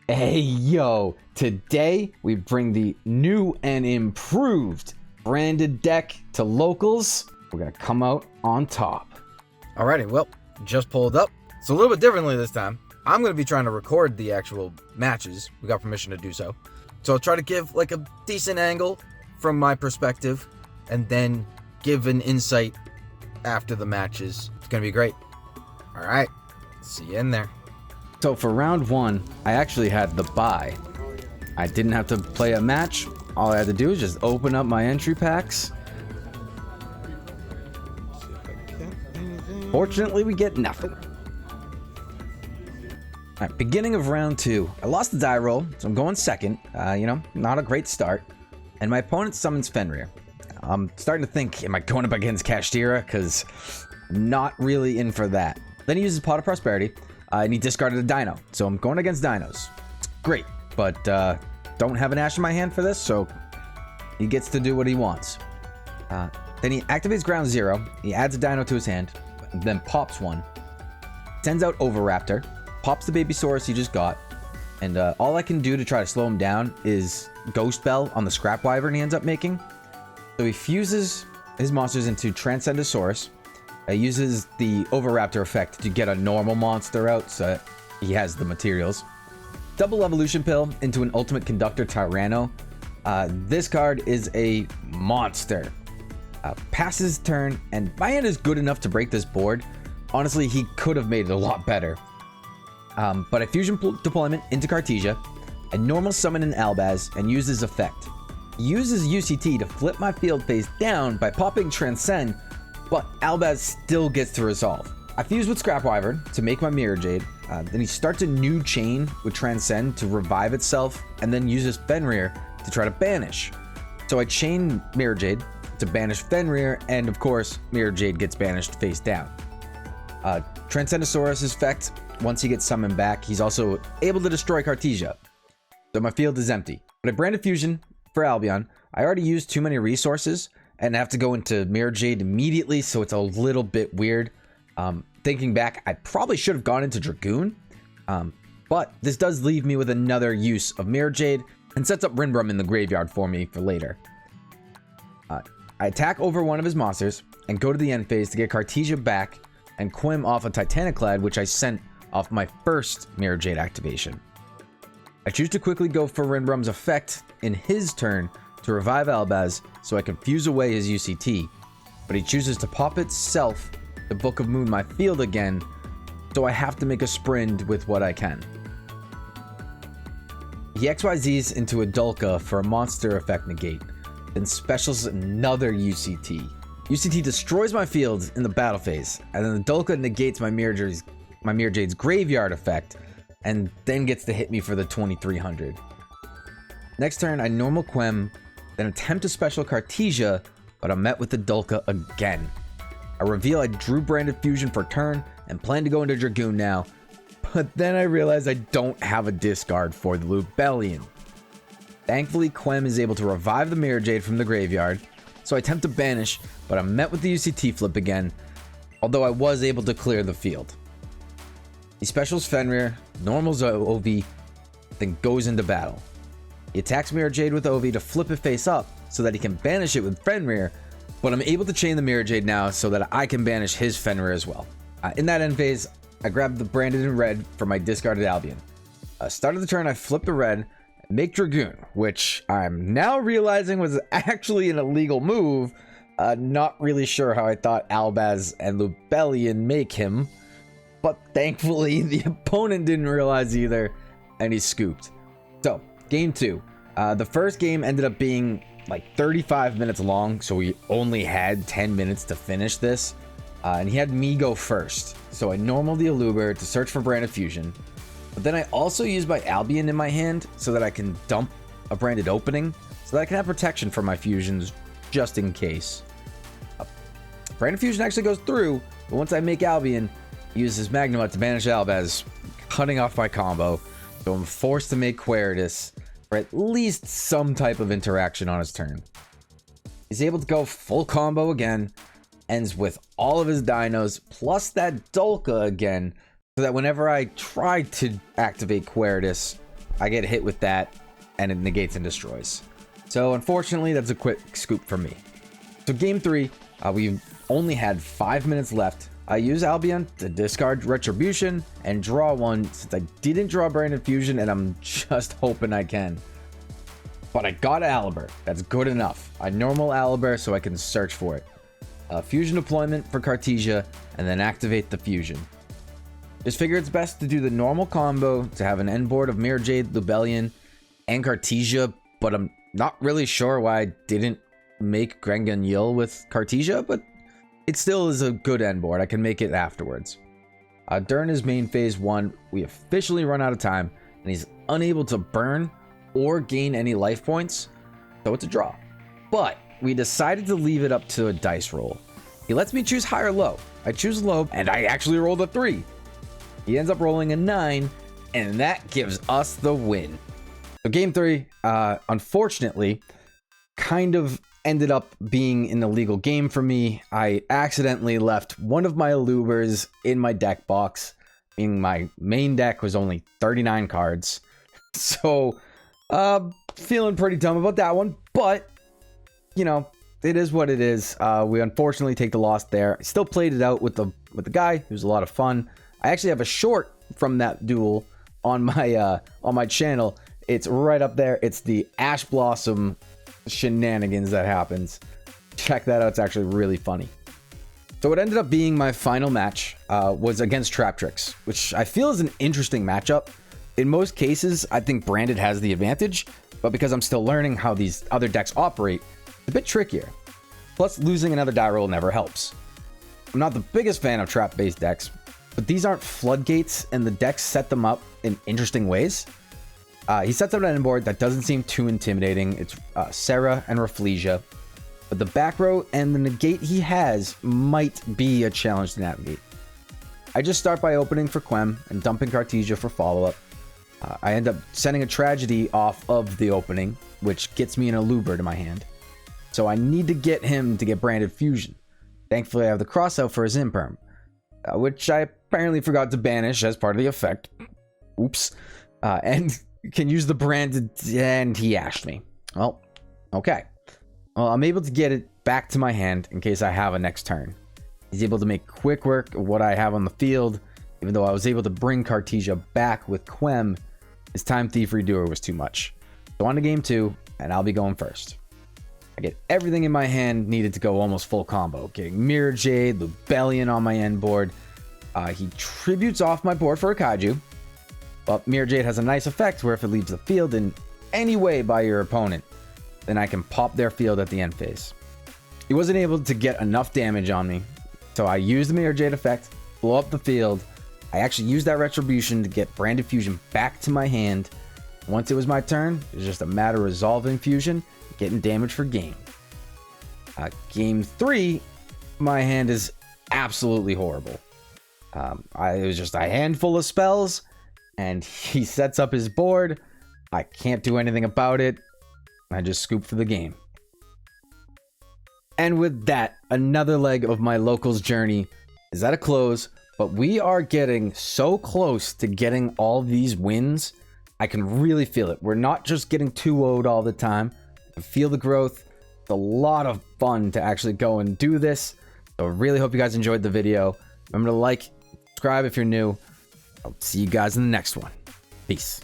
Hey yo, today we bring the new and improved branded deck to locals. We're gonna come out on top. Alrighty, well, just pulled up. It's a little bit differently this time. I'm going to be trying to record the actual matches. We got permission to do so. So I'll try to give like a decent angle from my perspective and then give an insight after the matches. It's going to be great. Alright, see you in there. So for round one, I actually had the bye. I didn't have to play a match. All I had to do was just open up my entry packs. Fortunately, we get nothing. Alright, beginning of round two. I lost the die roll, so I'm going second. Not a great start. And my opponent summons Fenrir. I'm starting to think, am I going up against Kashtira? Because I'm not really in for that. Then he uses Pot of Prosperity, and he discarded a Dino. So I'm going against Dinos. Great, but don't have an Ash in my hand for this, so he gets to do what he wants. Then he activates Ground Zero, he adds a Dino to his hand, then pops one, sends out Overraptor, pops the Babysaurus he just got, and all I can do to try to slow him down is Ghost Bell on the Scrap Wyvern he ends up making. So he fuses his monsters into Transcendosaurus, uses the Overraptor effect to get a normal monster out so that he has the materials. Double Evolution Pill into an Ultimate Conductor Tyranno. This card is a monster. Passes turn, and my hand is good enough to break this board. Honestly, he could have made it a lot better. But I fusion deployment into Cartesia, I normal summon an Albaz, and use his effect. He uses UCT to flip my field face down by popping Transcend, but Albaz still gets to resolve. I fuse with Scrap Wyvern to make my Mirror Jade, then he starts a new chain with Transcend to revive itself, and then uses Fenrir to try to banish. So I chain Mirror Jade to banish Fenrir, and of course, Mirror Jade gets banished face down. Transcendosaurus' effect, once he gets summoned back, he's also able to destroy Cartesia. So my field is empty. But I branded Fusion for Albion. I already used too many resources, and I have to go into Mirror Jade immediately, so it's a little bit weird. Thinking back, I probably should have gone into Dragoon, but this does leave me with another use of Mirror Jade, and sets up Rinbrum in the graveyard for me for later. I attack over one of his monsters, and go to the end phase to get Cartesia back, and Quim off a Titaniclad, which I sent off my first Mirror Jade activation. I choose to quickly go for Rinbrum's effect in his turn to revive Albaz so I can fuse away his UCT, but he chooses to pop itself to Book of Moon my field again, so I have to make a sprint with what I can. He XYZs into a Dulka for a monster effect negate, then specials another UCT. UCT destroys my field in the battle phase, and then the Dulka negates my Mirror Jade's graveyard effect, and then gets to hit me for the 2300. Next turn, I normal Quem, then attempt to special Cartesia, but I'm met with the Dulka again. I reveal I drew Branded Fusion for turn, and plan to go into Dragoon now, but then I realize I don't have a discard for the Lubellion. Thankfully, Quem is able to revive the Mirror Jade from the graveyard, so I attempt to banish, but I'm met with the UCT flip again, although I was able to clear the field. He specials Fenrir, normals Ovi, then goes into battle. He attacks Mirror Jade with Ovi to flip it face up so that he can banish it with Fenrir, but I'm able to chain the Mirror Jade now so that I can banish his Fenrir as well. In that end phase, I grab the branded in red for my discarded Albion. Start of the turn, I flip the red, and make Dragoon, which I'm now realizing was actually an illegal move. Not really sure how I thought Albaz and Lubellion make him, but thankfully the opponent didn't realize either, and he scooped. So, game two. The first game ended up being like 35 minutes long, so we only had 10 minutes to finish this. And he had me go first. So I normal the Aluber to search for Branded Fusion. But then I also use my Albion in my hand so that I can dump a Branded Opening, so that I can have protection for my fusions just in case. Branded Fusion actually goes through, but once I make Albion, he uses Magnemite to banish Albaz, cutting off my combo. So I'm forced to make Queritus for at least some type of interaction on his turn. He's able to go full combo again, ends with all of his dinos, plus that Dulka again, so that whenever I try to activate Queritus, I get hit with that, and it negates and destroys. So unfortunately, that's a quick scoop for me. So game 3, we've only had 5 minutes left. I use Albion to discard Retribution and draw one since I didn't draw Branded Fusion, and I'm just hoping I can. But I got Aliber. That's good enough. I normal Aliber so I can search for it. Fusion deployment for Cartesia, and then activate the fusion. Just figure it's best to do the normal combo to have an end board of Mirror Jade, Lubellion, and Cartesia, but I'm not really sure why I didn't make Yugioh with Cartesia, but it still is a good end board. I can make it afterwards. During his main phase 1, we officially run out of time, and he's unable to burn or gain any life points, so it's a draw. But we decided to leave it up to a dice roll. He lets me choose high or low. I choose low, and I actually rolled a 3. He ends up rolling a 9, and that gives us the win. So game 3, unfortunately, kind of ended up being an illegal game for me. I accidentally left one of my Alubers in my deck box, meaning my main deck was only 39 cards. So, feeling pretty dumb about that one, but, you know, it is what it is. We unfortunately take the loss there. I still played it out with the guy. It was a lot of fun. I actually have a short from that duel on my channel. It's right up there. It's the Ash Blossom shenanigans that happens. Check that out. It's actually really funny. So what ended up being my final match was against Traptrix, which I feel is an interesting matchup. In most cases, I think Branded has the advantage, but because I'm still learning how these other decks operate, it's a bit trickier. Plus, losing another die roll never helps. I'm not the biggest fan of trap-based decks, but these aren't floodgates, and the decks set them up in interesting ways. He sets up an end board that doesn't seem too intimidating. It's Serra and Rafflesia, but the back row and the negate he has might be a challenge to navigate. I just start by opening for Quem and dumping Cartesia for follow-up. I end up sending a Tragedy off of the opening, which gets me an Aluber to my hand. So I need to get him to get Branded Fusion. Thankfully, I have the cross out for his Imperm, which I apparently forgot to banish as part of the effect. Oops. And can use the Branded, and he ashed me. Well, okay. Well, I'm able to get it back to my hand in case I have a next turn. He's able to make quick work of what I have on the field. Even though I was able to bring Cartesia back with Quem, his Time Thief Redoer was too much. So on to game 2, and I'll be going first. I get everything in my hand needed to go almost full combo. Getting Mirror Jade, Lubellion on my end board. He tributes off my board for a Kaiju. But Mirror Jade has a nice effect where if it leaves the field in any way by your opponent, then I can pop their field at the end phase. He wasn't able to get enough damage on me, so I used the Mirror Jade effect, blow up the field. I actually used that Retribution to get Branded Fusion back to my hand. Once it was my turn, it was just a matter of resolving Fusion, getting damage for game. Game 3, my hand is absolutely horrible. It was just a handful of spells, and he sets up his board. I can't do anything about it. I just scoop for the game. And with that, another leg of my locals journey is at a close, but we are getting so close to getting all these wins. I can really feel it. We're not just getting 2-0'd all the time. I feel the growth. It's a lot of fun to actually go and do this. So I really hope you guys enjoyed the video. Remember to like, subscribe if you're new. I'll see you guys in the next one. Peace.